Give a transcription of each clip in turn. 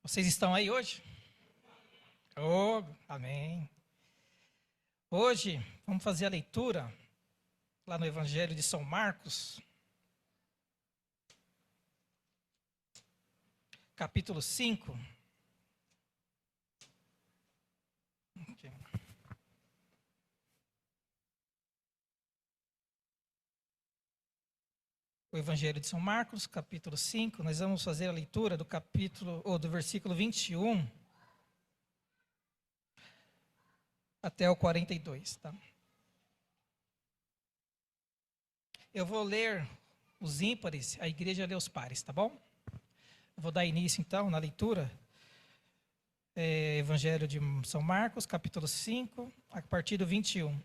Vocês estão aí hoje? Oh, amém. Hoje vamos fazer a leitura lá no Evangelho de São Marcos, capítulo 5. O Evangelho de São Marcos, capítulo 5, nós vamos fazer a leitura do do versículo 21 até o 42, tá? Eu vou ler os ímpares, a igreja lê os pares, tá bom? Eu vou dar início, então, na leitura. Evangelho de São Marcos, capítulo 5, a partir do 21.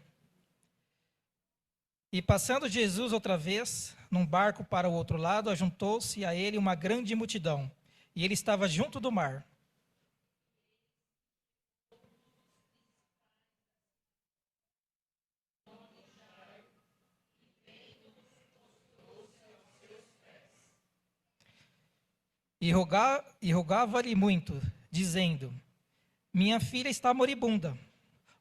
E passando Jesus outra vez, num barco para o outro lado, ajuntou-se a ele uma grande multidão, e ele estava junto do mar. E rogava-lhe muito, dizendo: Minha filha está moribunda,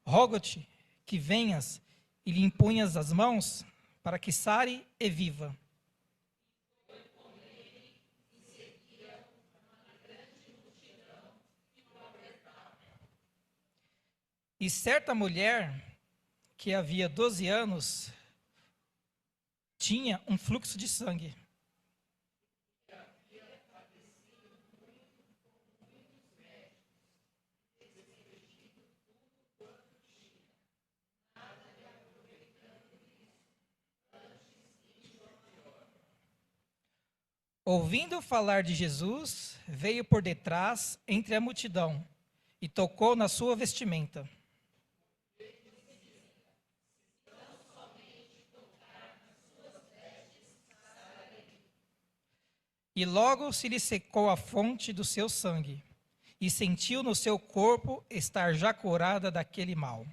rogo-te que venhas e lhe imponhas as mãos, para que sare e viva. E certa mulher, que havia 12 anos, tinha um fluxo de sangue. Ouvindo falar de Jesus, veio por detrás, entre a multidão, e tocou na sua vestimenta. E logo se lhe secou a fonte do seu sangue, e sentiu no seu corpo estar já curada daquele mal.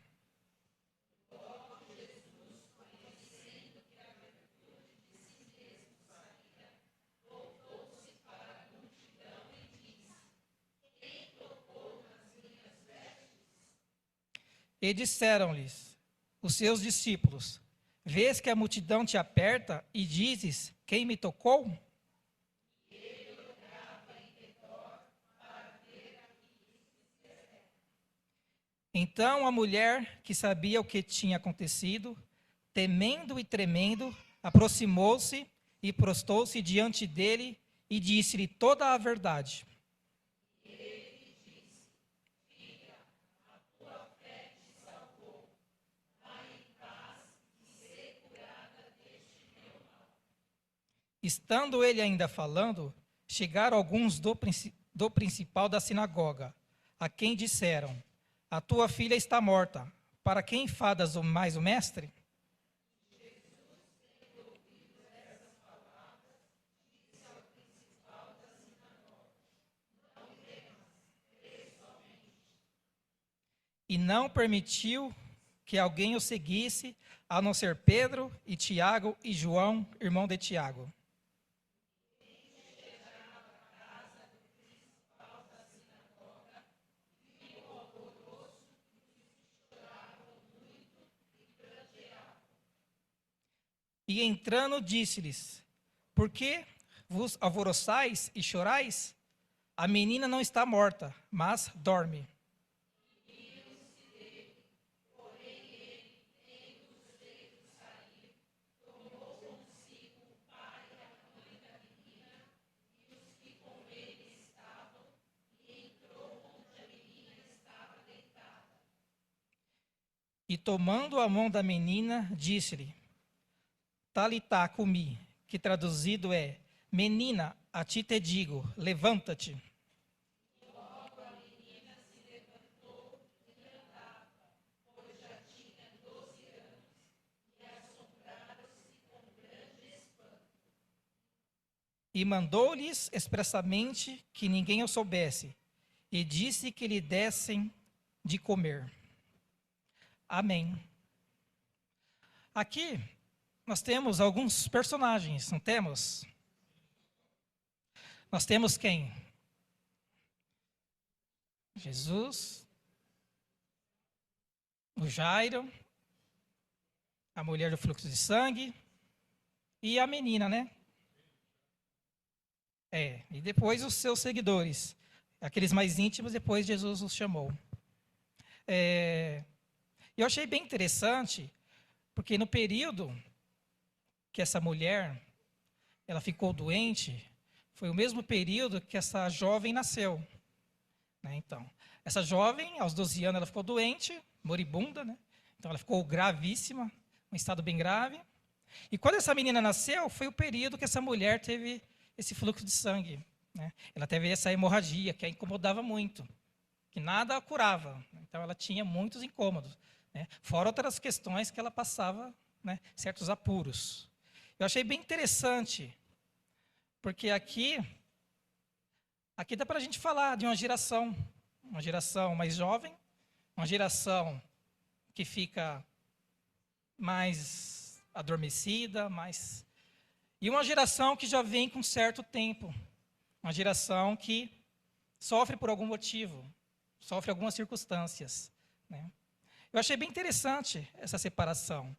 E disseram-lhes os seus discípulos: Vês que a multidão te aperta e dizes: Quem me tocou? Então a mulher, que sabia o que tinha acontecido, temendo e tremendo, aproximou-se e prostou-se diante dele e disse-lhe toda a verdade. Estando ele ainda falando, chegaram alguns do principal da sinagoga, a quem disseram: A tua filha está morta, para quem enfadas mais o mestre? E não permitiu que alguém o seguisse, a não ser Pedro e Tiago e João, irmão de Tiago. E entrando, disse-lhes: Por que vos alvoroçais e chorais? A menina não está morta, mas dorme. E tomando a mão da menina, disse-lhe: Talitá cumi, que traduzido é: Menina, a ti te digo, levanta-te. e mandou-lhes expressamente que ninguém o soubesse, e disse que lhe dessem de comer. Amém. Aqui nós temos alguns personagens, não temos? Nós temos quem? Jesus, o Jairo, a mulher do fluxo de sangue e a menina, né? E depois os seus seguidores, aqueles mais íntimos, depois Jesus os chamou. Eu achei bem interessante, porque no período que essa mulher, ela ficou doente, foi o mesmo período que essa jovem nasceu. Né? Então, essa jovem, aos 12 anos, ela ficou doente, moribunda, né? Então ela ficou gravíssima, um estado bem grave. E quando essa menina nasceu, foi o período que essa mulher teve esse fluxo de sangue. Né? Ela teve essa hemorragia, que a incomodava muito, que nada a curava. Então ela tinha muitos incômodos. Né? Fora outras questões que ela passava, né? Certos apuros. Eu achei bem interessante, porque aqui dá para a gente falar de uma geração mais jovem, uma geração que fica mais adormecida, e uma geração que já vem com certo tempo, uma geração que sofre por algum motivo, sofre algumas circunstâncias. Né? Eu achei bem interessante essa separação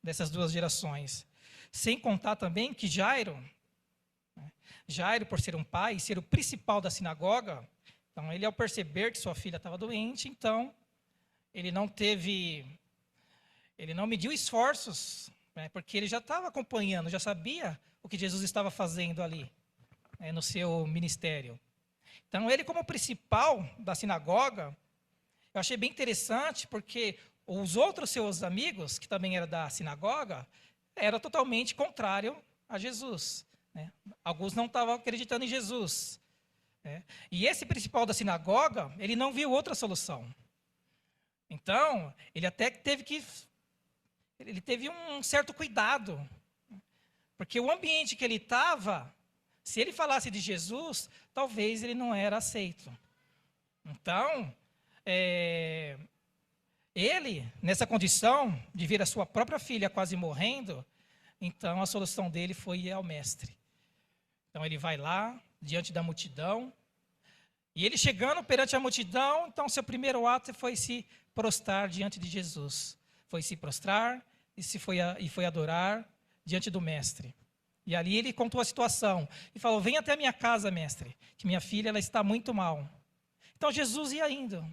dessas duas gerações, sem contar também que Jairo, por ser um pai, ser o principal da sinagoga, então ele, ao perceber que sua filha estava doente, então ele não mediu esforços, né, porque ele já estava acompanhando, já sabia o que Jesus estava fazendo ali, no seu ministério. Então ele, como principal da sinagoga, eu achei bem interessante, porque os outros seus amigos, que também eram da sinagoga, eram totalmente contrários a Jesus. Né? Alguns não estavam acreditando em Jesus. Né? E esse principal da sinagoga, ele não viu outra solução. Então, ele até teve um certo cuidado, porque o ambiente que ele estava, se ele falasse de Jesus, talvez ele não era aceito. Então, ele, nessa condição de ver a sua própria filha quase morrendo, então a solução dele foi ir ao mestre. Então ele vai lá, diante da multidão, e ele chegando perante a multidão, então seu primeiro ato foi se prostrar diante de Jesus. Foi se prostrar e foi adorar diante do mestre. E ali ele contou a situação e falou: "Vem até a minha casa, mestre, que minha filha ela está muito mal." Então Jesus ia indo.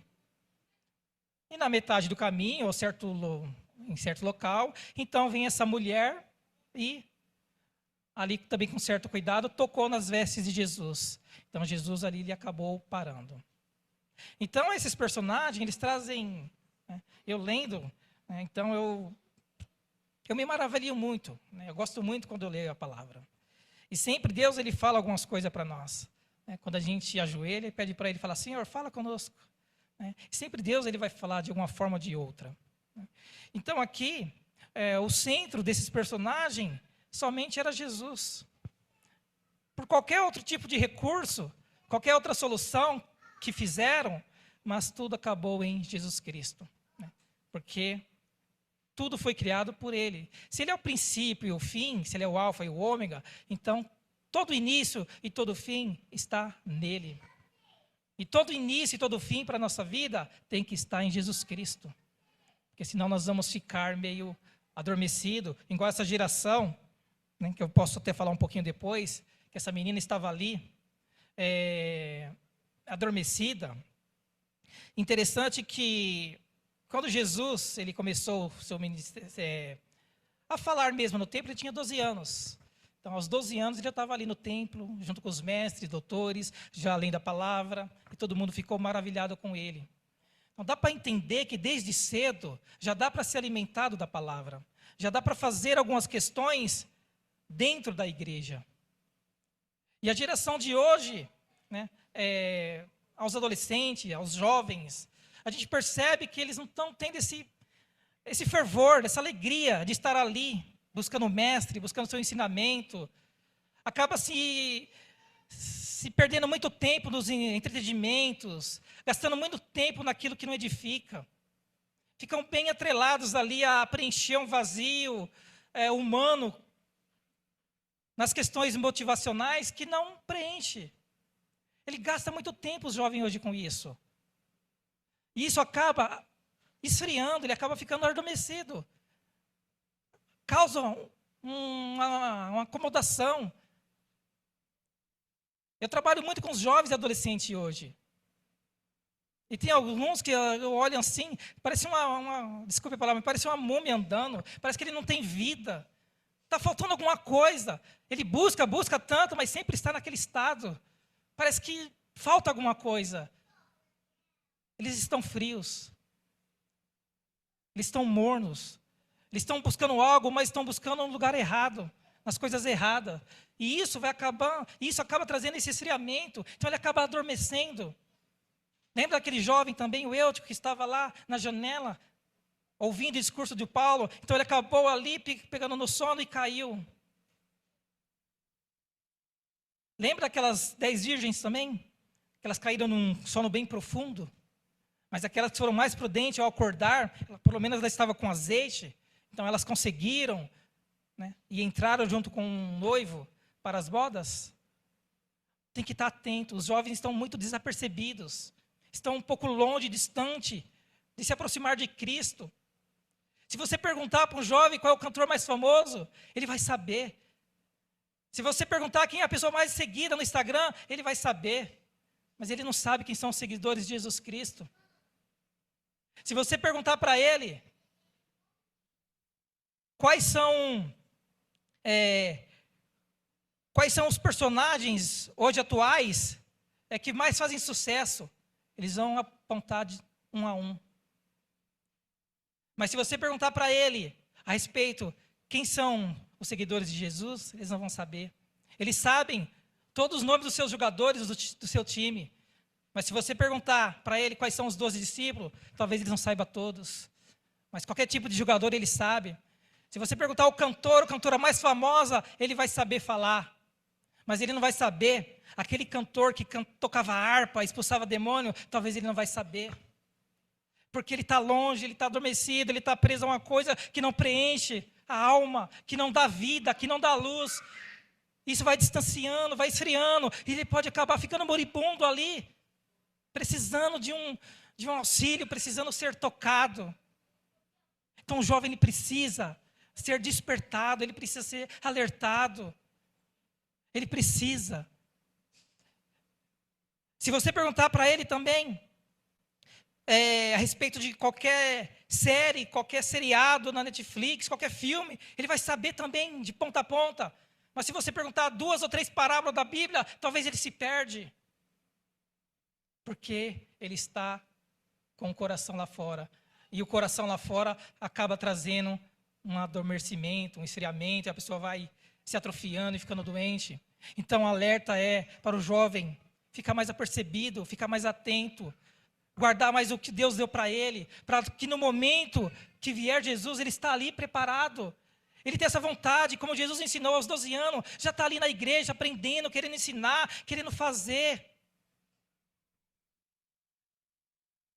E na metade do caminho, em certo local, então vem essa mulher e, ali também com certo cuidado, tocou nas vestes de Jesus. Então Jesus ali ele acabou parando. Então esses personagens, eles trazem, né, eu lendo, né, então eu me maravilho muito, né, eu gosto muito quando eu leio a palavra. E sempre Deus ele fala algumas coisas para nós. Né, quando a gente ajoelha e pede para ele, fala: "Senhor, fala conosco." Sempre Deus ele vai falar de uma forma ou de outra. Então aqui, o centro desses personagens somente era Jesus. Por qualquer outro tipo de recurso, qualquer outra solução que fizeram, mas tudo acabou em Jesus Cristo. Porque tudo foi criado por Ele. Se Ele é o princípio e o fim, se Ele é o alfa e o ômega, então todo o início e todo o fim está nele. E todo início e todo fim para a nossa vida tem que estar em Jesus Cristo. Porque senão nós vamos ficar meio adormecidos, igual essa geração, né, que eu posso até falar um pouquinho depois, que essa menina estava ali, adormecida. Interessante que quando Jesus ele começou o seu ministério, a falar mesmo no templo, ele tinha 12 anos. Então, aos 12 anos, ele já estava ali no templo, junto com os mestres, doutores, já além da palavra, e todo mundo ficou maravilhado com ele. Então, dá para entender que desde cedo, já dá para ser alimentado da palavra, já dá para fazer algumas questões dentro da igreja. E a geração de hoje, né, aos adolescentes, aos jovens, a gente percebe que eles não estão tendo esse fervor, essa alegria de estar ali, buscando o mestre, buscando o seu ensinamento. acaba se perdendo muito tempo nos entretenimentos, gastando muito tempo naquilo que não edifica. Ficam bem atrelados ali a preencher um vazio humano nas questões motivacionais que não preenche. Ele gasta muito tempo, os jovens hoje, com isso. E isso acaba esfriando, ele acaba ficando adormecido. Causa uma acomodação. Eu trabalho muito com os jovens e adolescentes hoje. E tem alguns que olham assim, parece desculpe a palavra, parece uma múmia andando, parece que ele não tem vida. Está faltando alguma coisa. Ele busca tanto, mas sempre está naquele estado. Parece que falta alguma coisa. Eles estão frios. Eles estão mornos. Eles estão buscando algo, mas estão buscando no lugar errado, nas coisas erradas. E isso acaba trazendo esse esfriamento. Então ele acaba adormecendo. Lembra daquele jovem também, o Eutico, que estava lá na janela, ouvindo o discurso de Paulo? Então ele acabou ali pegando no sono e caiu. Lembra daquelas 10 virgens também? Que elas caíram num sono bem profundo. Mas aquelas que foram mais prudentes ao acordar, pelo menos elas estavam com azeite, então elas conseguiram, né, e entraram junto com um noivo para as bodas. Tem que estar atento, os jovens estão muito desapercebidos, estão um pouco longe, distante de se aproximar de Cristo. Se você perguntar para um jovem qual é o cantor mais famoso, ele vai saber. Se você perguntar quem é a pessoa mais seguida no Instagram, ele vai saber. Mas ele não sabe quem são os seguidores de Jesus Cristo. Se você perguntar para ele quais são os personagens hoje atuais que mais fazem sucesso, eles vão apontar de um a um. Mas se você perguntar para ele a respeito quem são os seguidores de Jesus, eles não vão saber. Eles sabem todos os nomes dos seus jogadores do seu time. Mas se você perguntar para ele quais são os 12 discípulos, talvez ele não saiba todos. Mas qualquer tipo de jogador ele sabe. Se você perguntar ao cantor, a cantora mais famosa, ele vai saber falar. Mas ele não vai saber. Aquele cantor que tocava harpa, expulsava demônio, talvez ele não vai saber. Porque ele está longe, ele está adormecido, ele está preso a uma coisa que não preenche a alma, que não dá vida, que não dá luz. Isso vai distanciando, vai esfriando, e ele pode acabar ficando moribundo ali, precisando de um auxílio, precisando ser tocado. Então o jovem ele precisa ser despertado, ele precisa ser alertado. Ele precisa. Se você perguntar para ele também, a respeito de qualquer série, qualquer seriado na Netflix, qualquer filme, ele vai saber também de ponta a ponta. Mas se você perguntar 2 ou 3 parábolas da Bíblia, talvez ele se perde. Porque ele está com o coração lá fora. E o coração lá fora acaba trazendo um adormecimento, um esfriamento, e a pessoa vai se atrofiando e ficando doente. Então, o alerta é para o jovem ficar mais apercebido, ficar mais atento, guardar mais o que Deus deu para ele, para que no momento que vier Jesus, ele está ali preparado. Ele tem essa vontade, como Jesus ensinou aos 12 anos, já está ali na igreja, aprendendo, querendo ensinar, querendo fazer.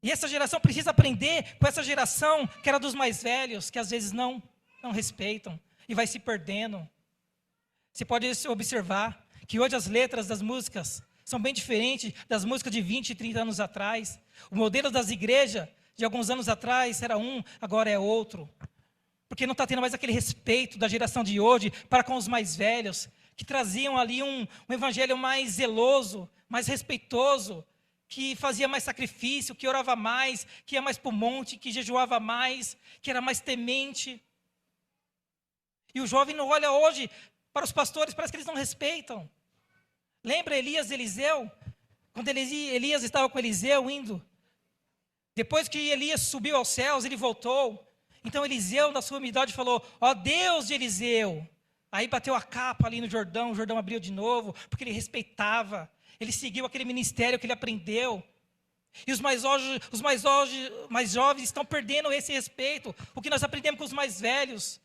E essa geração precisa aprender com essa geração que era dos mais velhos, que às vezes não respeitam e vai se perdendo. Você pode observar que hoje as letras das músicas são bem diferentes das músicas de 20 e 30 anos atrás. O modelo das igrejas de alguns anos atrás era um, agora é outro. Porque não está tendo mais aquele respeito da geração de hoje para com os mais velhos, que traziam ali um evangelho mais zeloso, mais respeitoso, que fazia mais sacrifício, que orava mais, que ia mais para o monte, que jejuava mais, que era mais temente. E o jovem não olha hoje para os pastores, parece que eles não respeitam. Lembra Elias e Eliseu? Quando Elias estava com Eliseu indo, depois que Elias subiu aos céus, ele voltou. Então Eliseu, na sua humildade, falou: ó Deus de Eliseu. Aí bateu a capa ali no Jordão, o Jordão abriu de novo, porque ele respeitava. Ele seguiu aquele ministério que ele aprendeu. E os mais jovens estão perdendo esse respeito. O que nós aprendemos com os mais velhos.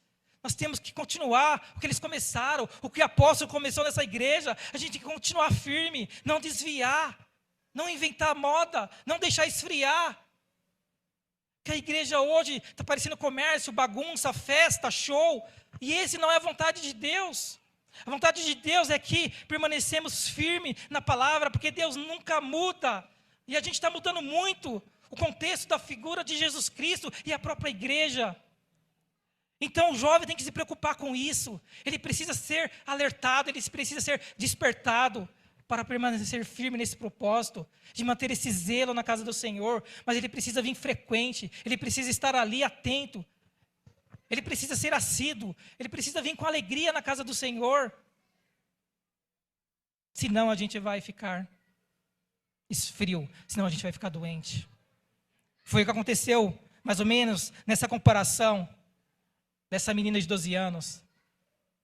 Nós temos que continuar o que eles começaram, o que o apóstolo começou nessa igreja. A gente tem que continuar firme, não desviar, não inventar moda, não deixar esfriar. Que a igreja hoje está parecendo comércio, bagunça, festa, show. E esse não é a vontade de Deus. A vontade de Deus é que permanecemos firmes na palavra, porque Deus nunca muda. E a gente está mudando muito o contexto da figura de Jesus Cristo e a própria igreja. Então o jovem tem que se preocupar com isso. Ele precisa ser alertado, ele precisa ser despertado para permanecer firme nesse propósito, de manter esse zelo na casa do Senhor. Mas ele precisa vir frequente, ele precisa estar ali atento. Ele precisa ser assíduo, ele precisa vir com alegria na casa do Senhor. Senão a gente vai ficar esfrio, senão a gente vai ficar doente. Foi o que aconteceu, mais ou menos, nessa comparação dessa menina de 12 anos,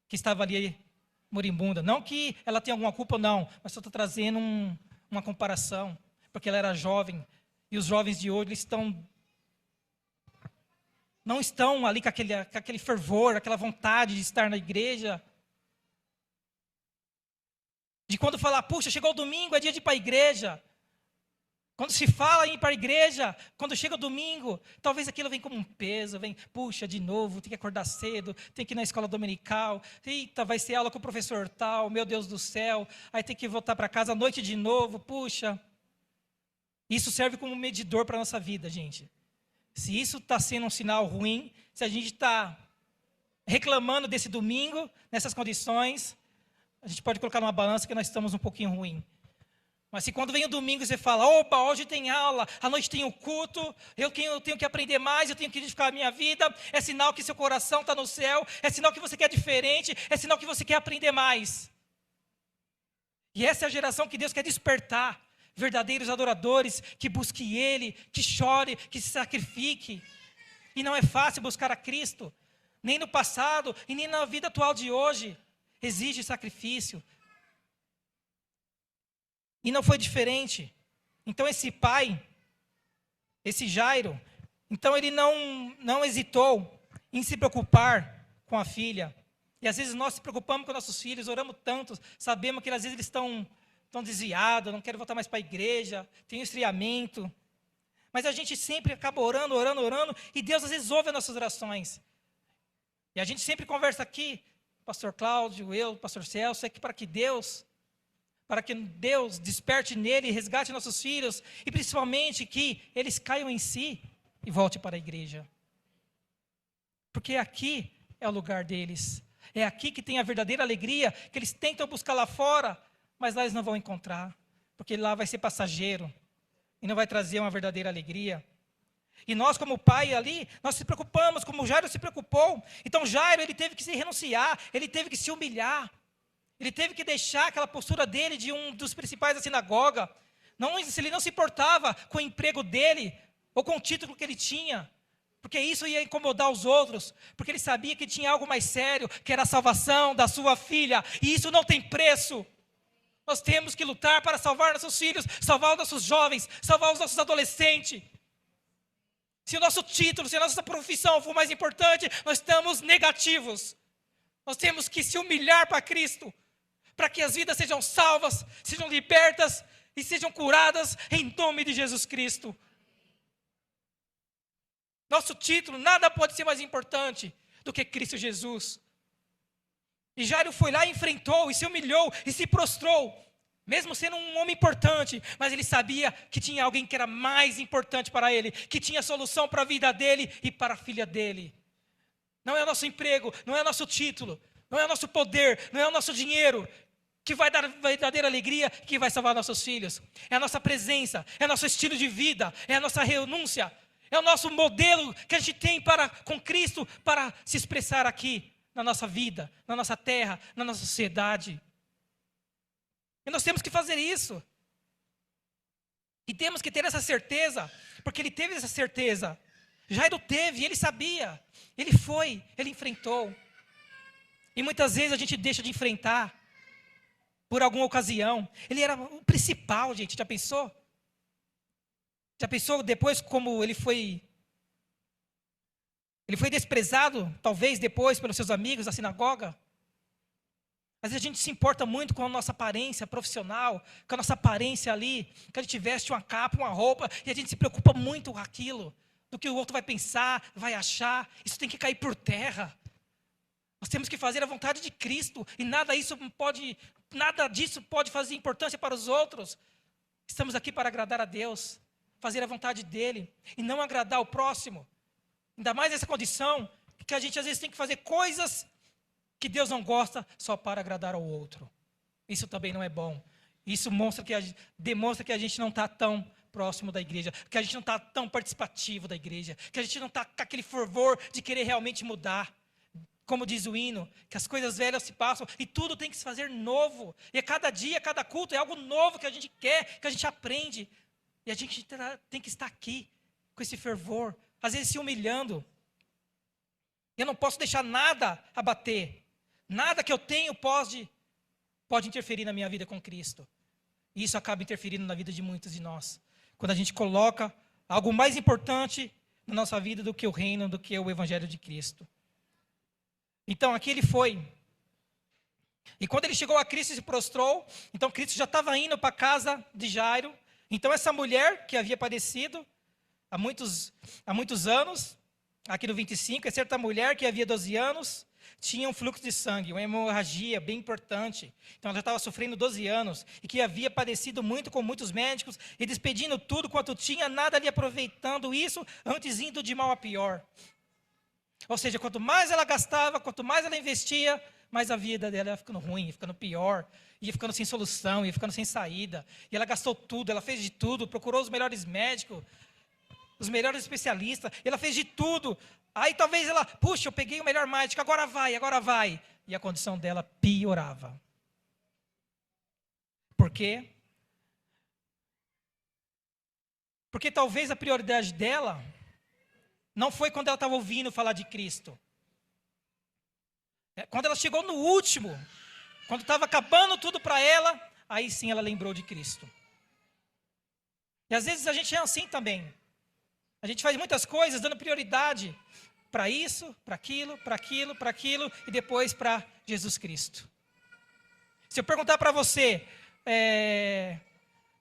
que estava ali moribunda. Não que ela tenha alguma culpa, não, mas só estou trazendo uma comparação, porque ela era jovem, e os jovens de hoje não estão ali com aquele fervor, aquela vontade de estar na igreja. De quando falar, puxa, chegou o domingo, é dia de ir para a igreja. Quando se fala em ir para a igreja, quando chega o domingo, talvez aquilo vem como um peso, vem, puxa, de novo, tem que acordar cedo, tem que ir na escola dominical, eita, vai ser aula com o professor tal, meu Deus do céu, aí tem que voltar para casa à noite de novo, puxa. Isso serve como medidor para a nossa vida, gente. Se isso está sendo um sinal ruim, se a gente está reclamando desse domingo, nessas condições, a gente pode colocar numa balança que nós estamos um pouquinho ruim. Mas se quando vem o domingo você fala, opa, hoje tem aula, à noite tem o culto, eu tenho que aprender mais, eu tenho que edificar a minha vida, é sinal que seu coração está no céu, é sinal que você quer diferente, é sinal que você quer aprender mais. E essa é a geração que Deus quer despertar, verdadeiros adoradores, que busquem Ele, que chore, que se sacrifique. E não é fácil buscar a Cristo, nem no passado e nem na vida atual de hoje, exige sacrifício. E não foi diferente. Então esse pai, esse Jairo, então ele não hesitou em se preocupar com a filha. E às vezes nós se preocupamos com nossos filhos, oramos tanto, sabemos que às vezes eles estão desviados, não querem voltar mais para a igreja, tem um esfriamento. Mas a gente sempre acaba orando, e Deus às vezes ouve as nossas orações. E a gente sempre conversa aqui, pastor Cláudio, eu, pastor Celso, é que para que Deus desperte nele, resgate nossos filhos, e principalmente que eles caiam em si e voltem para a igreja. Porque aqui é o lugar deles. É aqui que tem a verdadeira alegria, que eles tentam buscar lá fora, mas lá eles não vão encontrar. Porque lá vai ser passageiro, e não vai trazer uma verdadeira alegria. E nós, como pai ali, nós se preocupamos, como Jairo se preocupou. Então Jairo, ele teve que se renunciar, ele teve que se humilhar. Ele teve que deixar aquela postura dele de um dos principais da sinagoga. Ele não se importava com o emprego dele, ou com o título que ele tinha, porque isso ia incomodar os outros, porque ele sabia que tinha algo mais sério, que era a salvação da sua filha, e isso não tem preço. Nós temos que lutar para salvar nossos filhos, salvar os nossos jovens, salvar os nossos adolescentes. Se o nosso título, se a nossa profissão for mais importante, nós estamos negativos. Nós temos que se humilhar para Cristo, para que as vidas sejam salvas, sejam libertas e sejam curadas em nome de Jesus Cristo. Nosso título, nada pode ser mais importante do que Cristo Jesus. E Jairo foi lá e enfrentou, e se humilhou, e se prostrou, mesmo sendo um homem importante, mas ele sabia que tinha alguém que era mais importante para ele, que tinha solução para a vida dele e para a filha dele. Não é o nosso emprego, não é o nosso título, não é o nosso poder, não é o nosso dinheiro que vai dar verdadeira alegria, que vai salvar nossos filhos. É a nossa presença, é o nosso estilo de vida, é a nossa renúncia, é o nosso modelo que a gente tem com Cristo para se expressar aqui na nossa vida, na nossa terra, na nossa sociedade. E nós temos que fazer isso. E temos que ter essa certeza, porque ele teve essa certeza. Jairo teve, ele sabia. Ele foi, ele enfrentou. E muitas vezes a gente deixa de enfrentar por alguma ocasião. Ele era o principal, gente, já pensou? Já pensou depois como ele foi Ele foi desprezado, talvez depois, pelos seus amigos da sinagoga. Às vezes a gente se importa muito com a nossa aparência profissional, com a nossa aparência ali, que a gente veste uma capa, uma roupa, e a gente se preocupa muito com aquilo, do que o outro vai pensar, vai achar. Isso tem que cair por terra. Nós temos que fazer a vontade de Cristo, e nada disso pode fazer importância para os outros. Estamos aqui para agradar a Deus, fazer a vontade dEle, e não agradar o próximo. Ainda mais nessa condição, que a gente às vezes tem que fazer coisas que Deus não gosta só para agradar ao outro. Isso também não é bom. Isso demonstra que a gente não está tão próximo da igreja, que a gente não está tão participativo da igreja, que a gente não está com aquele fervor de querer realmente mudar. Como diz o hino, que as coisas velhas se passam e tudo tem que se fazer novo. E a cada dia, cada culto é algo novo que a gente quer, que a gente aprende. E a gente tem que estar aqui com esse fervor, às vezes se humilhando. Eu não posso deixar nada abater. Nada que eu tenho pode interferir na minha vida com Cristo. E isso acaba interferindo na vida de muitos de nós. Quando a gente coloca algo mais importante na nossa vida do que o reino, do que o evangelho de Cristo. Então aqui ele foi. E quando ele chegou a Cristo e se prostrou, então Cristo já estava indo para a casa de Jairo. Então essa mulher que havia padecido há muitos anos, aqui no 25, é certa mulher que havia 12 anos, tinha um fluxo de sangue, uma hemorragia bem importante. Então ela já estava sofrendo 12 anos, e que havia padecido muito com muitos médicos, e despedindo tudo quanto tinha, nada ali aproveitando isso, antes indo de mal a pior. Ou seja, quanto mais ela gastava, quanto mais ela investia, mais a vida dela ia ficando ruim, ia ficando pior, ia ficando sem solução, ia ficando sem saída. E ela gastou tudo, ela fez de tudo, procurou os melhores médicos, os melhores especialistas, ela fez de tudo. Aí talvez ela, puxa, eu peguei o melhor médico, agora vai. E a condição dela piorava. Por quê? Porque talvez a prioridade dela não foi quando ela estava ouvindo falar de Cristo. Quando ela chegou no último, quando estava acabando tudo para ela, aí sim ela lembrou de Cristo. E às vezes a gente é assim também. A gente faz muitas coisas dando prioridade para isso, para aquilo, e depois para Jesus Cristo. Se eu perguntar para você,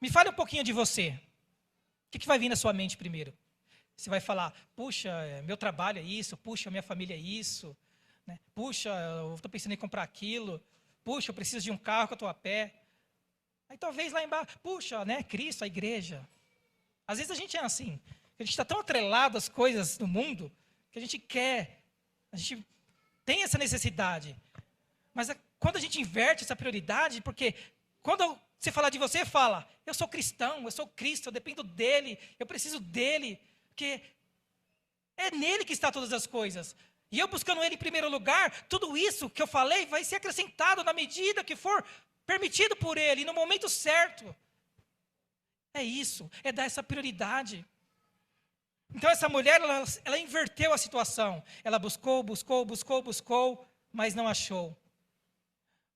me fale um pouquinho de você. O que vai vir na sua mente primeiro? Você vai falar, puxa, meu trabalho é isso, puxa, minha família é isso, né? Puxa, eu estou pensando em comprar aquilo, puxa, eu preciso de um carro que eu estou a pé. Aí talvez lá embaixo, puxa, né, Cristo, a igreja. Às vezes a gente é assim, a gente está tão atrelado às coisas do mundo, que a gente tem essa necessidade. Mas quando a gente inverte essa prioridade, porque quando você falar de você, fala, eu sou cristão, eu sou Cristo, eu dependo dEle, eu preciso dEle, porque é nele que está todas as coisas. E eu buscando Ele em primeiro lugar, tudo isso que eu falei vai ser acrescentado na medida que for permitido por Ele, no momento certo. É isso, é dar essa prioridade. Então essa mulher, ela inverteu a situação. Ela buscou, mas não achou.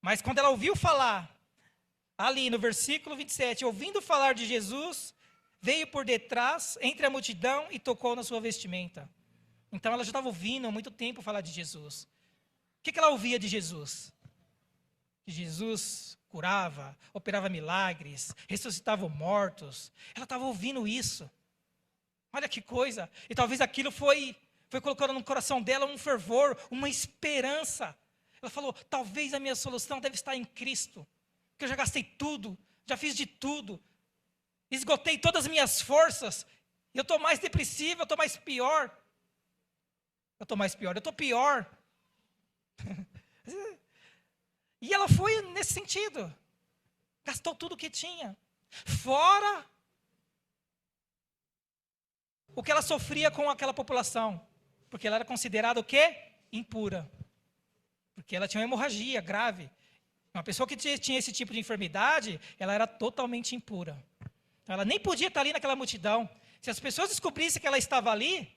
Mas quando ela ouviu falar, ali no versículo 27, ouvindo falar de Jesus, veio por detrás, entre a multidão, e tocou na sua vestimenta. Então ela já estava ouvindo há muito tempo falar de Jesus. O que ela ouvia de Jesus? Que Jesus curava, operava milagres, ressuscitava mortos. Ela estava ouvindo isso. Olha que coisa. E talvez aquilo foi colocando no coração dela um fervor, uma esperança. Ela falou, talvez a minha solução deve estar em Cristo. Porque eu já gastei tudo, já fiz de tudo. Esgotei todas as minhas forças. Eu estou mais depressivo, eu estou mais pior. Eu estou pior. E ela foi nesse sentido. Gastou tudo o que tinha. Fora o que ela sofria com aquela população. Porque ela era considerada o quê? Impura. Porque ela tinha uma hemorragia grave. Uma pessoa que tinha esse tipo de enfermidade, ela era totalmente impura. Então, ela nem podia estar ali naquela multidão. Se as pessoas descobrissem que ela estava ali,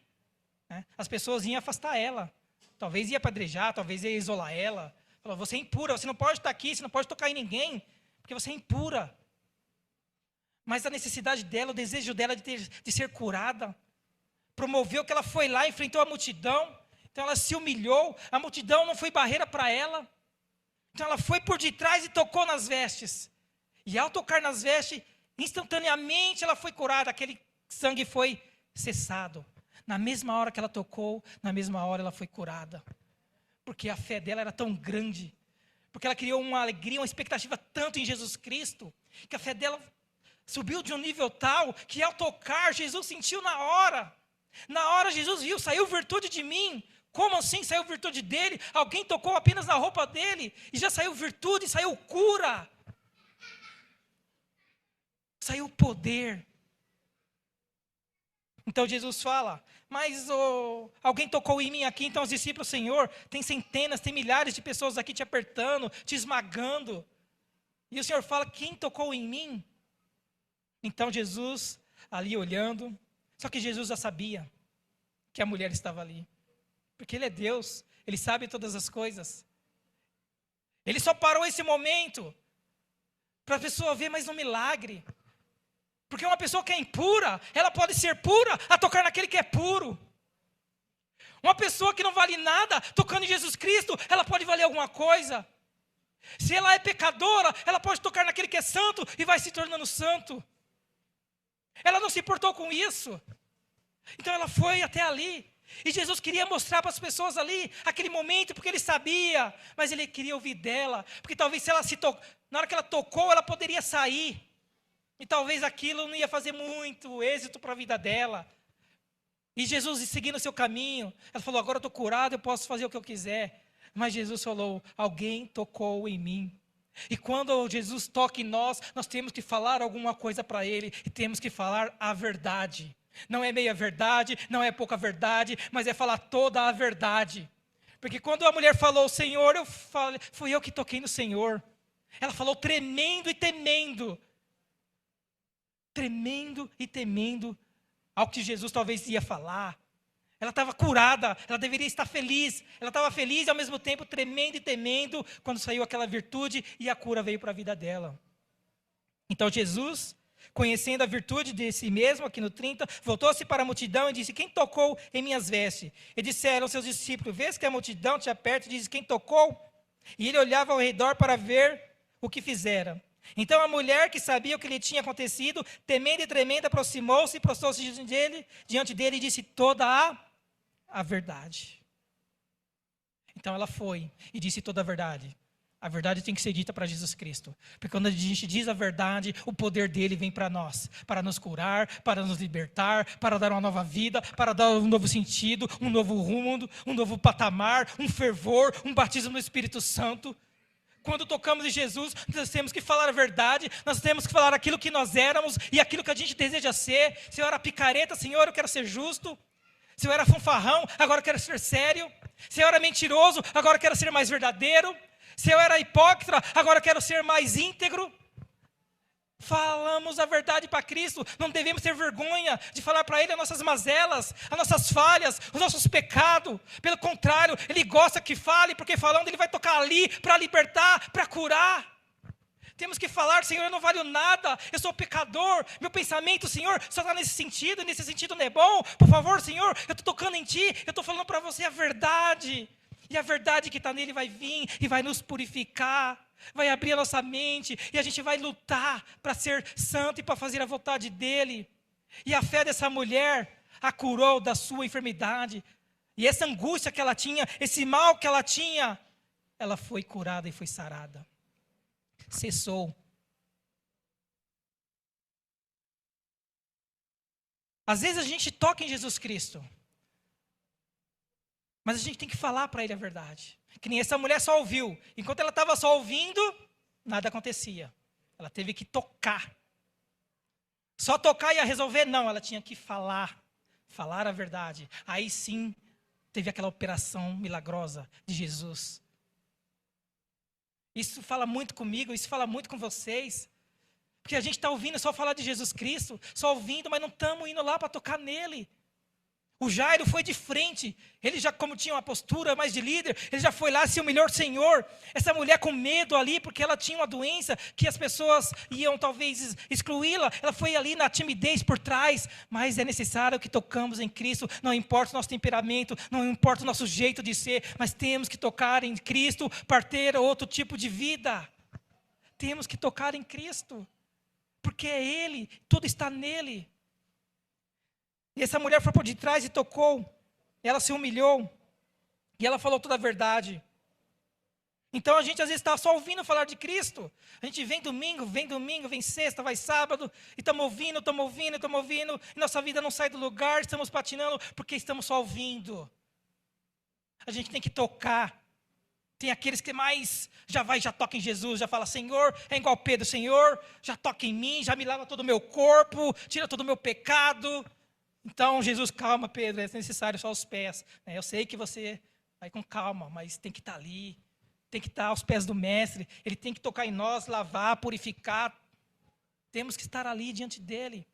né, as pessoas iam afastar ela. Talvez ia apedrejar, talvez ia isolar ela. Falou, você é impura, você não pode estar aqui, você não pode tocar em ninguém, porque você é impura. Mas a necessidade dela, o desejo dela de ser curada, promoveu que ela foi lá, enfrentou a multidão, Então ela se humilhou, a multidão não foi barreira para ela. Então ela foi por detrás e tocou nas vestes. E ao tocar nas vestes, instantaneamente ela foi curada, aquele sangue foi cessado. Na mesma hora que ela tocou, na mesma hora ela foi curada. Porque a fé dela era tão grande. Porque ela criou uma alegria, uma expectativa tanto em Jesus Cristo, que a fé dela subiu de um nível tal, que ao tocar, Jesus sentiu na hora. Na hora Jesus viu, saiu virtude de mim. Como assim saiu virtude dele? Alguém tocou apenas na roupa dele, e já saiu virtude, saiu cura. Saiu poder. Então Jesus fala, mas alguém tocou em mim aqui, então os discípulos, Senhor, tem centenas, tem milhares de pessoas aqui te apertando, te esmagando. E o Senhor fala, quem tocou em mim? Então Jesus, ali olhando, só que Jesus já sabia que a mulher estava ali. Porque Ele é Deus, Ele sabe todas as coisas. Ele só parou esse momento para a pessoa ver mais um milagre. Porque uma pessoa que é impura, ela pode ser pura a tocar naquele que é puro. Uma pessoa que não vale nada, tocando em Jesus Cristo, ela pode valer alguma coisa. Se ela é pecadora, ela pode tocar naquele que é santo e vai se tornando santo. Ela não se importou com isso. Então ela foi até ali. E Jesus queria mostrar para as pessoas ali, aquele momento, porque Ele sabia. Mas Ele queria ouvir dela. Porque talvez se ela na hora que ela tocou, ela poderia sair. E talvez aquilo não ia fazer muito êxito para a vida dela. E Jesus seguindo o seu caminho, ela falou, agora eu estou curada, eu posso fazer o que eu quiser. Mas Jesus falou, alguém tocou em mim. E quando Jesus toca em nós, nós temos que falar alguma coisa para Ele. E temos que falar a verdade. Não é meia verdade, não é pouca verdade, mas é falar toda a verdade. Porque quando a mulher falou, Senhor, fui eu que toquei no Senhor. Ela falou tremendo e temendo. Tremendo e temendo ao que Jesus talvez ia falar. Ela estava curada, ela deveria estar feliz. Ela estava feliz e ao mesmo tempo tremendo e temendo quando saiu aquela virtude e a cura veio para a vida dela. Então Jesus, conhecendo a virtude de si mesmo, aqui no 30, voltou-se para a multidão e disse, quem tocou em minhas vestes? E disseram seus discípulos, vês que a multidão te aperta e diz, quem tocou? E ele olhava ao redor para ver o que fizera. Então a mulher que sabia o que lhe tinha acontecido, temendo e tremendo, aproximou-se e prostou-se diante dele e disse toda a verdade. Então ela foi e disse toda a verdade. A verdade tem que ser dita para Jesus Cristo. Porque quando a gente diz a verdade, o poder dele vem para nós. Para nos curar, para nos libertar, para dar uma nova vida, para dar um novo sentido, um novo rumo, um novo patamar, um fervor, um batismo no Espírito Santo. Quando tocamos em Jesus, nós temos que falar a verdade, nós temos que falar aquilo que nós éramos e aquilo que a gente deseja ser. Se eu era picareta, Senhor, eu quero ser justo. Se eu era fanfarrão, agora eu quero ser sério. Se eu era mentiroso, agora eu quero ser mais verdadeiro. Se eu era hipócrita, agora eu quero ser mais íntegro. Falamos a verdade para Cristo, não devemos ter vergonha de falar para Ele as nossas mazelas, as nossas falhas, os nossos pecados. Pelo contrário, Ele gosta que fale, porque falando Ele vai tocar ali para libertar, para curar. Temos que falar, Senhor, eu não valho nada, eu sou pecador, meu pensamento, Senhor, só está nesse sentido não é bom. Por favor, Senhor, eu estou tocando em Ti, eu estou falando para você a verdade. E a verdade que está nele vai vir e vai nos purificar. Vai abrir a nossa mente e a gente vai lutar para ser santo e para fazer a vontade dEle. E a fé dessa mulher a curou da sua enfermidade. E essa angústia que ela tinha, esse mal que ela tinha, ela foi curada e foi sarada. Cessou. Às vezes a gente toca em Jesus Cristo, mas a gente tem que falar para Ele a verdade. Que nem essa mulher só ouviu. Enquanto ela estava só ouvindo, nada acontecia. Ela teve que tocar. Só tocar ia resolver? Não, ela tinha que falar. Falar a verdade. Aí sim, teve aquela operação milagrosa de Jesus. Isso fala muito comigo, isso fala muito com vocês. Porque a gente está ouvindo só falar de Jesus Cristo, só ouvindo, mas não estamos indo lá para tocar nele. O Jairo foi de frente, ele já, como tinha uma postura mais de líder, ele já foi lá se humilhou, Senhor. Essa mulher com medo ali, porque ela tinha uma doença, que as pessoas iam talvez excluí-la, ela foi ali na timidez por trás, mas é necessário que tocamos em Cristo, não importa o nosso temperamento, não importa o nosso jeito de ser, mas temos que tocar em Cristo para ter outro tipo de vida. Temos que tocar em Cristo, porque é Ele, tudo está nele. E essa mulher foi por detrás e tocou, ela se humilhou, e ela falou toda a verdade. Então a gente às vezes está só ouvindo falar de Cristo. A gente vem domingo, vem sexta, vai sábado, e estamos ouvindo, e nossa vida não sai do lugar, estamos patinando, porque estamos só ouvindo. A gente tem que tocar. Tem aqueles que mais já toca em Jesus, já fala, Senhor, é igual Pedro, Senhor, já toca em mim, já me lava todo o meu corpo, tira todo o meu pecado. Então, Jesus, calma, Pedro, é necessário só os pés. Eu sei que você vai com calma, mas tem que estar ali, tem que estar aos pés do Mestre, Ele tem que tocar em nós, lavar, purificar. Temos que estar ali diante dEle.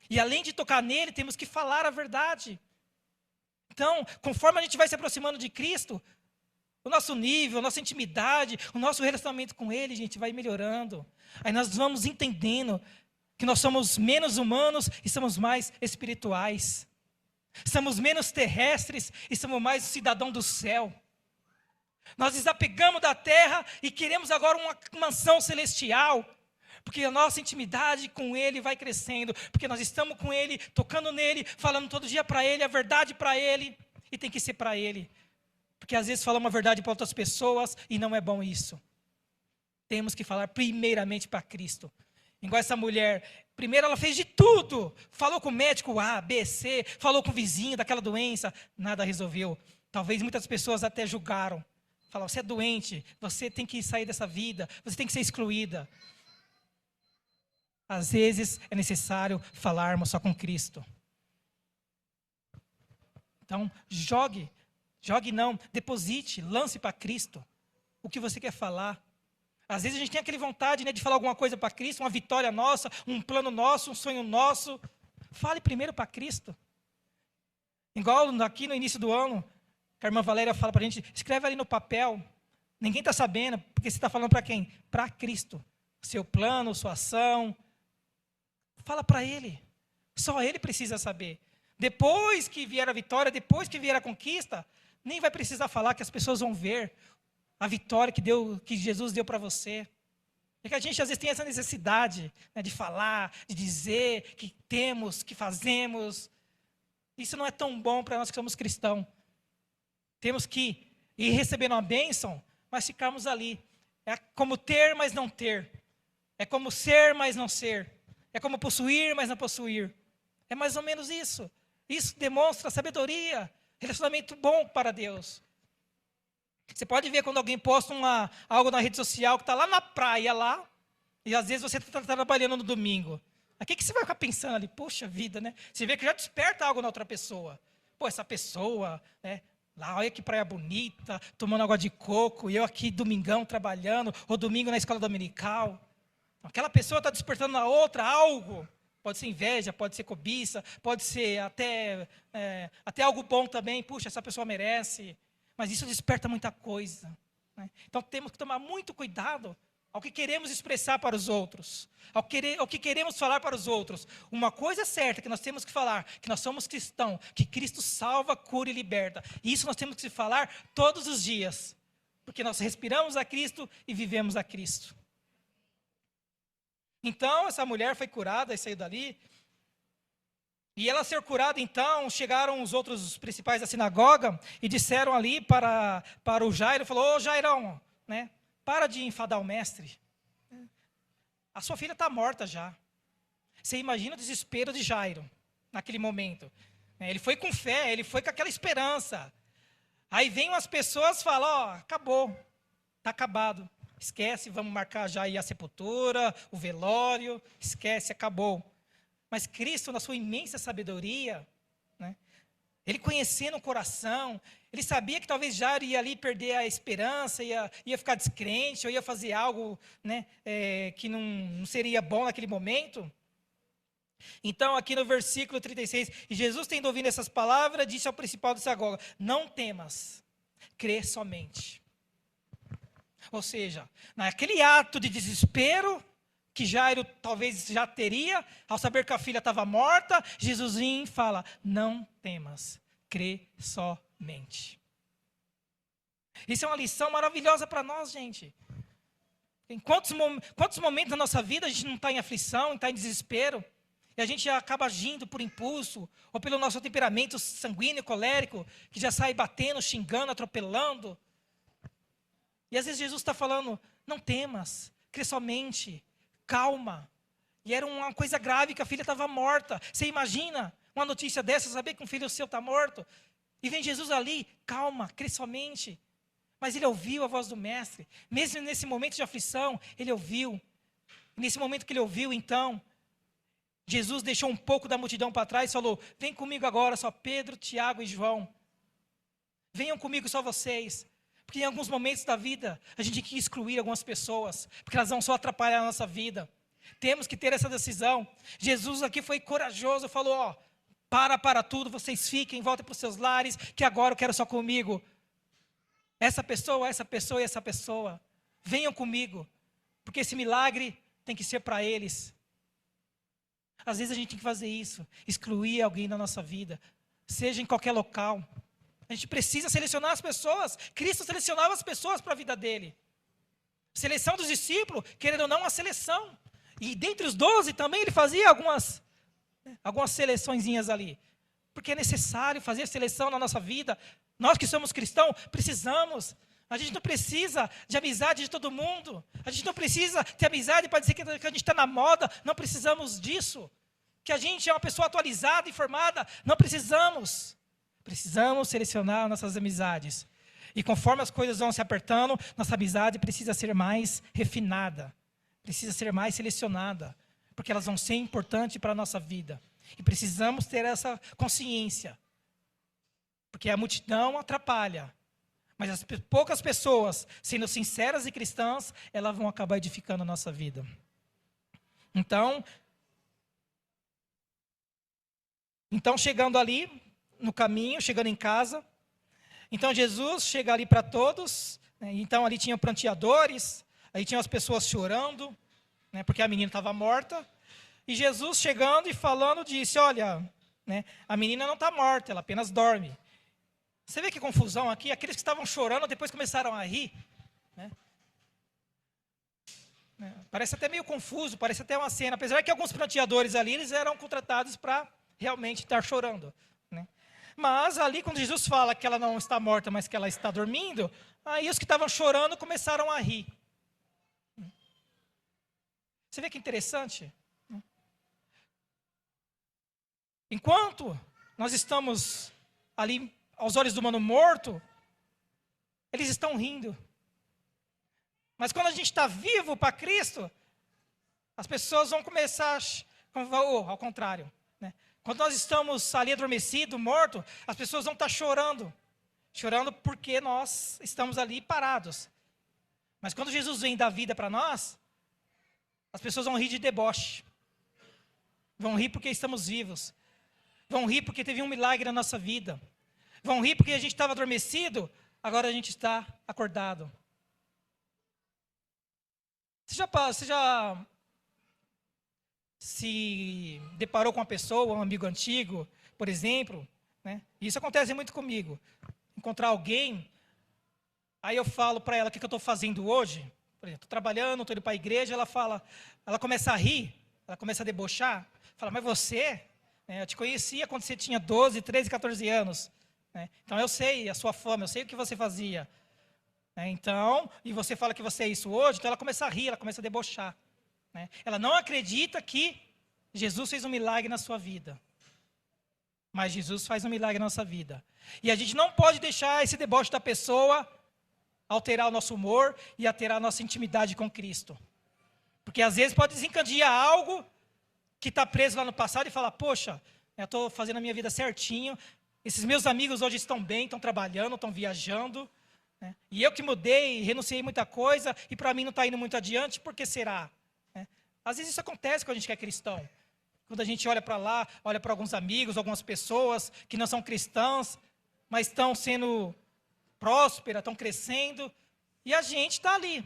E além de tocar nele, temos que falar a verdade. Então, conforme a gente vai se aproximando de Cristo, o nosso nível, a nossa intimidade, o nosso relacionamento com Ele, gente, vai melhorando. Aí nós vamos entendendo que nós somos menos humanos e somos mais espirituais. Somos menos terrestres e somos mais cidadão do céu. Nós desapegamos da terra e queremos agora uma mansão celestial. Porque a nossa intimidade com Ele vai crescendo. Porque nós estamos com Ele, tocando nele, falando todo dia para Ele, a verdade para Ele. E tem que ser para Ele. Porque às vezes falamos a verdade para outras pessoas e não é bom isso. Temos que falar primeiramente para Cristo. Igual essa mulher, primeiro ela fez de tudo, falou com o médico A, B, C, falou com o vizinho daquela doença, nada resolveu. Talvez muitas pessoas até julgaram, falaram, você é doente, você tem que sair dessa vida, você tem que ser excluída. Às vezes é necessário falarmos só com Cristo. Então, deposite, lance para Cristo o que você quer falar. Às vezes a gente tem aquela vontade, de falar alguma coisa para Cristo, uma vitória nossa, um plano nosso, um sonho nosso. Fale primeiro para Cristo. Igual aqui no início do ano, a irmã Valéria fala para a gente, escreve ali no papel. Ninguém está sabendo, porque você está falando para quem? Para Cristo. Seu plano, sua ação. Fala para Ele. Só Ele precisa saber. Depois que vier a vitória, depois que vier a conquista, nem vai precisar falar que as pessoas vão ver a vitória que Jesus deu para você. É que a gente às vezes tem essa necessidade, de falar, de dizer que temos, que fazemos. Isso não é tão bom para nós que somos cristãos. Temos que ir recebendo uma bênção, mas ficarmos ali. É como ter, mas não ter. É como ser, mas não ser. É como possuir, mas não possuir. É mais ou menos isso. Isso demonstra sabedoria, relacionamento bom para Deus. Você pode ver quando alguém posta algo na rede social que está lá na praia, lá, e às vezes você está trabalhando no domingo. O que você vai ficar pensando ali? Poxa vida, né? Você vê que já desperta algo na outra pessoa. Pô, essa pessoa, lá, olha que praia bonita, tomando água de coco, e eu aqui domingão trabalhando, ou domingo na escola dominical. Aquela pessoa está despertando na outra algo. Pode ser inveja, pode ser cobiça, pode ser até algo bom também. Puxa, essa pessoa merece. Mas isso desperta muita coisa. Então temos que tomar muito cuidado ao que queremos expressar para os outros, ao que queremos falar para os outros. Uma coisa é certa que nós temos que falar, que nós somos cristãos, que Cristo salva, cura e liberta. E isso nós temos que falar todos os dias, porque nós respiramos a Cristo e vivemos a Cristo. Então essa mulher foi curada e saiu dali. E ela ser curada, então, chegaram os outros principais da sinagoga e disseram ali para o Jairo, falou, ô Jairão, para de enfadar o mestre. A sua filha está morta já. Você imagina o desespero de Jairo, naquele momento. Ele foi com fé, ele foi com aquela esperança. Aí vem umas pessoas e falam, acabou, está acabado. Esquece, vamos marcar já aí a sepultura, o velório, esquece, acabou. Mas Cristo, na sua imensa sabedoria, Ele conhecendo o coração, Ele sabia que talvez Jairo ia ali perder a esperança, ia ficar descrente, ou ia fazer algo que não seria bom naquele momento. Então, aqui no versículo 36, e Jesus, tendo ouvido essas palavras, disse ao principal da sinagoga: não temas, crê somente. Ou seja, naquele ato de desespero, que Jairo talvez já teria, ao saber que a filha estava morta, Jesus vem e fala: não temas, crê somente. Isso é uma lição maravilhosa para nós, gente. Em quantos momentos da nossa vida a gente não está em aflição, está em desespero, e a gente acaba agindo por impulso, ou pelo nosso temperamento sanguíneo, colérico, que já sai batendo, xingando, atropelando. E às vezes Jesus está falando: não temas, crê somente, calma. E era uma coisa grave, que a filha estava morta. Você imagina uma notícia dessa, saber que um filho seu está morto? E vem Jesus ali: calma, crê somente. Mas ele ouviu a voz do mestre. Mesmo nesse momento de aflição, ele ouviu. E nesse momento que ele ouviu, então, Jesus deixou um pouco da multidão para trás e falou: vem comigo agora, só Pedro, Tiago e João. Venham comigo só vocês. Porque em alguns momentos da vida, a gente tem que excluir algumas pessoas, porque elas vão só atrapalhar a nossa vida. Temos que ter essa decisão. Jesus aqui foi corajoso, falou: ó, para tudo, vocês fiquem, voltem para os seus lares, que agora eu quero só comigo. Essa pessoa e essa pessoa, venham comigo, porque esse milagre tem que ser para eles. Às vezes a gente tem que fazer isso, excluir alguém da nossa vida, seja em qualquer local. A gente precisa selecionar as pessoas. Cristo selecionava as pessoas para a vida dele. Seleção dos discípulos, querendo ou não, uma seleção. E dentre os 12 também ele fazia algumas seleçõezinhas ali. Porque é necessário fazer seleção na nossa vida. Nós que somos cristãos, precisamos. A gente não precisa de amizade de todo mundo. A gente não precisa ter amizade para dizer que a gente está na moda. Não precisamos disso. Que a gente é uma pessoa atualizada, informada. Não precisamos. Precisamos selecionar nossas amizades. E conforme as coisas vão se apertando, nossa amizade precisa ser mais refinada. Precisa ser mais selecionada. Porque elas vão ser importantes para a nossa vida. E precisamos ter essa consciência. Porque a multidão atrapalha. Mas as poucas pessoas, sendo sinceras e cristãs, elas vão acabar edificando a nossa vida. Então chegando ali, no caminho, chegando em casa, então Jesus chega ali para todos, né? Então ali tinham pranteadores, aí tinham as pessoas chorando, né? Porque a menina estava morta, e Jesus chegando e falando disse: olha, né? A menina não está morta, ela apenas dorme. Você vê que confusão aqui? Aqueles que estavam chorando depois começaram a rir, né? Parece até meio confuso, parece até uma cena, apesar que alguns pranteadores ali, eles eram contratados para realmente estar chorando, né? Mas ali, quando Jesus fala que ela não está morta, mas que ela está dormindo, aí os que estavam chorando começaram a rir. Você vê que interessante? Enquanto nós estamos ali aos olhos do humano morto, eles estão rindo. Mas quando a gente está vivo para Cristo, as pessoas vão começar ao contrário, né? Quando nós estamos ali adormecidos, mortos, as pessoas vão estar chorando. Chorando porque nós estamos ali parados. Mas quando Jesus vem dar vida para nós, as pessoas vão rir de deboche. Vão rir porque estamos vivos. Vão rir porque teve um milagre na nossa vida. Vão rir porque a gente estava adormecido, agora a gente está acordado. Você já se deparou com uma pessoa, um amigo antigo, por exemplo, né? Isso acontece muito comigo. Encontrar alguém, aí eu falo para ela o que eu estou fazendo hoje. Por exemplo, estou trabalhando, estou indo para a igreja, ela começa a rir, ela começa a debochar. Fala: mas você, né, eu te conhecia quando você tinha 12, 13, 14 anos. Né? Então eu sei a sua fama, eu sei o que você fazia. Né? Então, e você fala que você é isso hoje, então ela começa a rir, ela começa a debochar. Né? Ela não acredita que Jesus fez um milagre na sua vida. Mas Jesus faz um milagre na nossa vida. E a gente não pode deixar esse deboche da pessoa alterar o nosso humor e alterar a nossa intimidade com Cristo. Porque às vezes pode desencadear algo que está preso lá no passado e falar: poxa, eu estou fazendo a minha vida certinho, esses meus amigos hoje estão bem, estão trabalhando, estão viajando, né? E eu que mudei, renunciei muita coisa, e para mim não está indo muito adiante, por que será? Né? Às vezes isso acontece quando a gente é cristão. quando a gente olha para lá, olha para alguns amigos, algumas pessoas que não são cristãs, mas estão sendo prósperas, estão crescendo, e a gente está ali,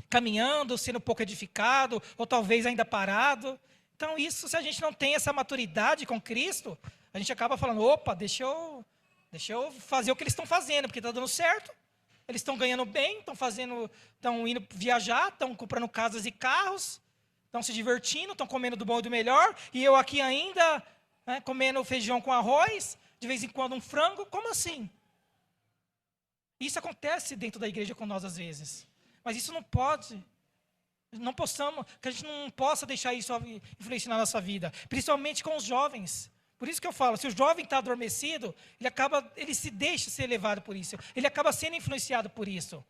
caminhando, sendo um pouco edificado, ou talvez ainda parado. Então isso, se a gente não tem essa maturidade com Cristo, a gente acaba falando, opa, deixa eu fazer o que eles estão fazendo, porque está dando certo, eles estão ganhando bem, estão indo viajar, estão comprando casas e carros, estão se divertindo, estão comendo do bom e do melhor, e eu aqui ainda, né, comendo feijão com arroz, de vez em quando um frango, como assim? Isso acontece dentro da igreja com nós às vezes, mas isso não pode, que a gente não possa deixar isso influenciar na nossa vida, principalmente com os jovens. Por isso que eu falo, se o jovem está adormecido, ele se deixa ser levado por isso, ele acaba sendo influenciado por isso.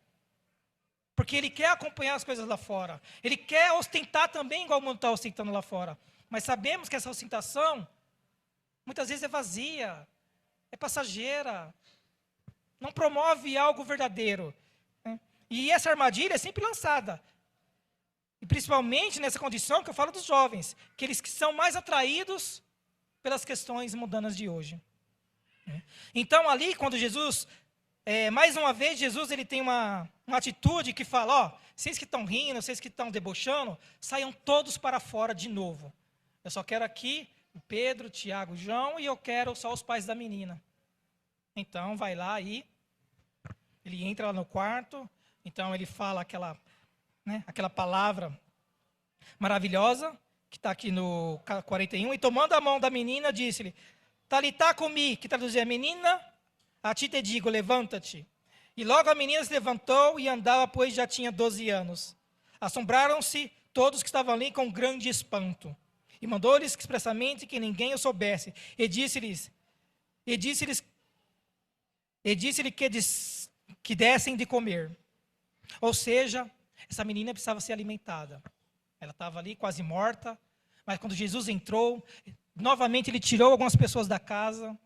Porque ele quer acompanhar as coisas lá fora. Ele quer ostentar também igual o mundo está ostentando lá fora. Mas sabemos que essa ostentação, muitas vezes é vazia, é passageira, não promove algo verdadeiro, né? E essa armadilha é sempre lançada. E principalmente nessa condição que eu falo dos jovens, que eles que são mais atraídos pelas questões mundanas de hoje. Então ali, quando Jesus, mais uma vez, Jesus ele tem uma atitude que fala, ó, vocês que estão rindo, vocês que estão debochando, saiam todos para fora de novo. Eu só quero aqui o Pedro, o Tiago, o João, e eu quero só os pais da menina. Então, vai lá aí, ele entra lá no quarto, então ele fala aquela palavra maravilhosa, que está aqui no 41, e tomando a mão da menina, disse-lhe, Talitá cumi, que traduzia, menina, a ti te digo, levanta-te. E logo a menina se levantou e andava, pois já tinha 12 anos. Assombraram-se todos que estavam ali com grande espanto. E mandou-lhes expressamente que ninguém o soubesse. E disse-lhe que dessem de comer. Ou seja, essa menina precisava ser alimentada. Ela estava ali quase morta, mas quando Jesus entrou, novamente ele tirou algumas pessoas da casa.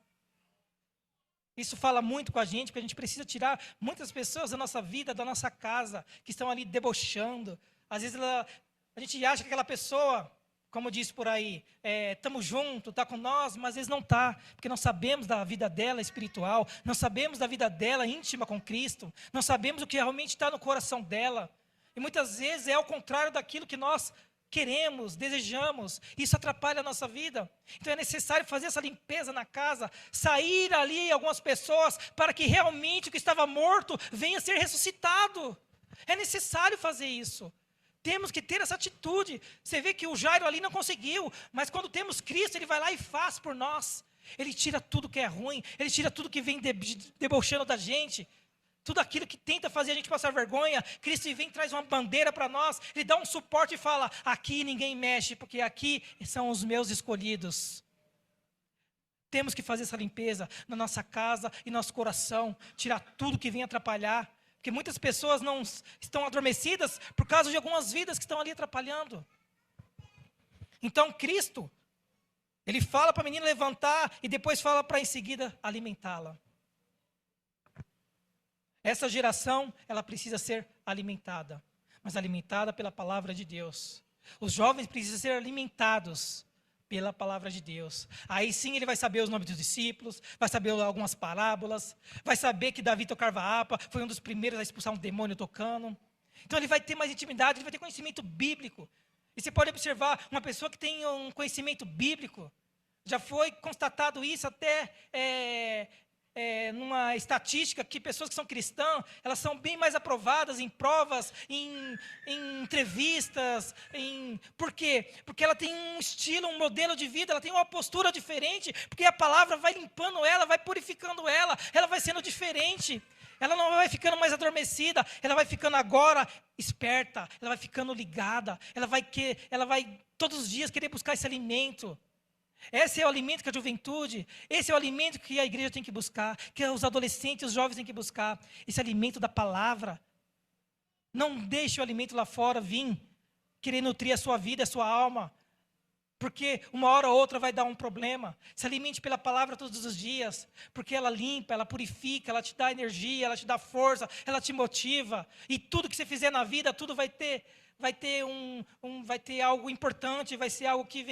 Isso fala muito com a gente, porque a gente precisa tirar muitas pessoas da nossa vida, da nossa casa, que estão ali debochando. Às vezes a gente acha que aquela pessoa, como diz por aí, estamos juntos, está com nós, mas às vezes não está, porque não sabemos da vida dela espiritual, não sabemos da vida dela íntima com Cristo, não sabemos o que realmente está no coração dela. E muitas vezes é ao contrário daquilo que nós queremos, desejamos. Isso atrapalha a nossa vida. Então é necessário fazer essa limpeza na casa, sair ali algumas pessoas para que realmente o que estava morto venha a ser ressuscitado. É necessário fazer isso. Temos que ter essa atitude. Você vê que o Jairo ali não conseguiu, mas quando temos Cristo, ele vai lá e faz por nós. Ele tira tudo que é ruim, ele tira tudo que vem debochando da gente. Tudo aquilo que tenta fazer a gente passar vergonha, Cristo vem e traz uma bandeira para nós, ele dá um suporte e fala, aqui ninguém mexe, porque aqui são os meus escolhidos. Temos que fazer essa limpeza na nossa casa e nosso coração, tirar tudo que vem atrapalhar, porque muitas pessoas não estão adormecidas por causa de algumas vidas que estão ali atrapalhando. Então Cristo, ele fala para a menina levantar e depois fala para em seguida alimentá-la. Essa geração, ela precisa ser alimentada, mas alimentada pela palavra de Deus. Os jovens precisam ser alimentados pela palavra de Deus. Aí sim ele vai saber os nomes dos discípulos, vai saber algumas parábolas, vai saber que Davi tocava harpa, foi um dos primeiros a expulsar um demônio tocando. Então ele vai ter mais intimidade, ele vai ter conhecimento bíblico. E você pode observar, uma pessoa que tem um conhecimento bíblico, já foi constatado isso até numa estatística que pessoas que são cristãs, elas são bem mais aprovadas em provas, em entrevistas, por quê? Porque ela tem um estilo, um modelo de vida, ela tem uma postura diferente, porque a palavra vai limpando ela, vai purificando ela vai sendo diferente, ela não vai ficando mais adormecida, ela vai ficando agora esperta, ela vai ficando ligada, ela vai todos os dias querer buscar esse alimento. Esse é o alimento que a juventude, esse é o alimento que a igreja tem que buscar, que os adolescentes, os jovens têm que buscar, esse alimento da palavra. Não deixe o alimento lá fora vir, querer nutrir a sua vida, a sua alma, porque uma hora ou outra vai dar um problema. Se alimente pela palavra todos os dias, porque ela limpa, ela purifica, ela te dá energia, ela te dá força, ela te motiva, e tudo que você fizer na vida, tudo vai vai ter algo importante, vai ser algo que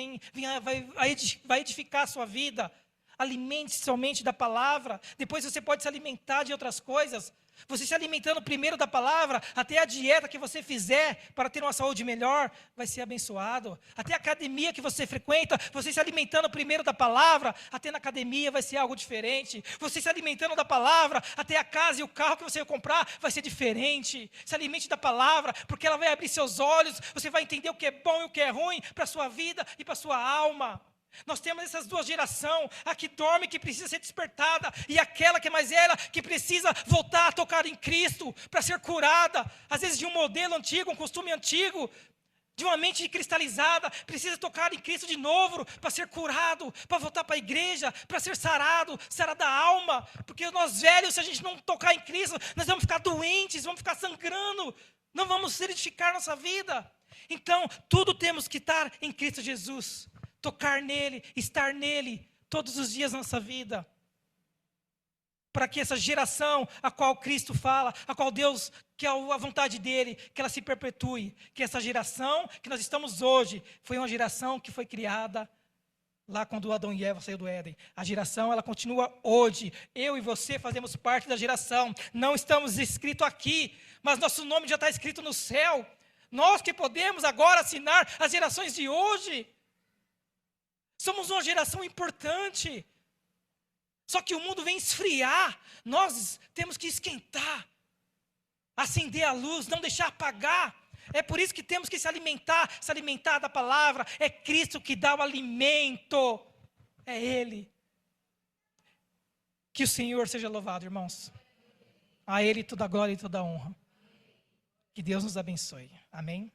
vai edificar a sua vida. Alimente-se somente da palavra, depois você pode se alimentar de outras coisas. Você se alimentando primeiro da palavra, até a dieta que você fizer para ter uma saúde melhor, vai ser abençoado. Até a academia que você frequenta, você se alimentando primeiro da palavra, até na academia vai ser algo diferente. Você se alimentando da palavra, até a casa e o carro que você vai comprar vai ser diferente. Se alimente da palavra, porque ela vai abrir seus olhos, você vai entender o que é bom e o que é ruim para a sua vida e para a sua alma. Nós temos essas duas gerações, a que dorme, que precisa ser despertada, e aquela que é mais velha, que precisa voltar a tocar em Cristo, para ser curada, às vezes de um modelo antigo, um costume antigo, de uma mente cristalizada, precisa tocar em Cristo de novo, para ser curado, para voltar para a igreja, para ser sarado da alma, porque nós velhos, se a gente não tocar em Cristo, nós vamos ficar doentes, vamos ficar sangrando, não vamos edificar nossa vida. Então, tudo temos que estar em Cristo Jesus, tocar nele, estar nele, todos os dias da nossa vida. Para que essa geração a qual Cristo fala, a qual Deus, que é a vontade dele, que ela se perpetue. Que essa geração que nós estamos hoje, foi uma geração que foi criada lá quando Adão e Eva saíram do Éden. A geração, ela continua hoje. Eu e você fazemos parte da geração. Não estamos escritos aqui, mas nosso nome já está escrito no céu. Nós que podemos agora assinar as gerações de hoje. Somos uma geração importante. Só que o mundo vem esfriar. Nós temos que esquentar. Acender a luz, não deixar apagar. É por isso que temos que se alimentar da palavra. É Cristo que dá o alimento. É Ele. Que o Senhor seja louvado, irmãos. A Ele toda a glória e toda a honra. Que Deus nos abençoe. Amém.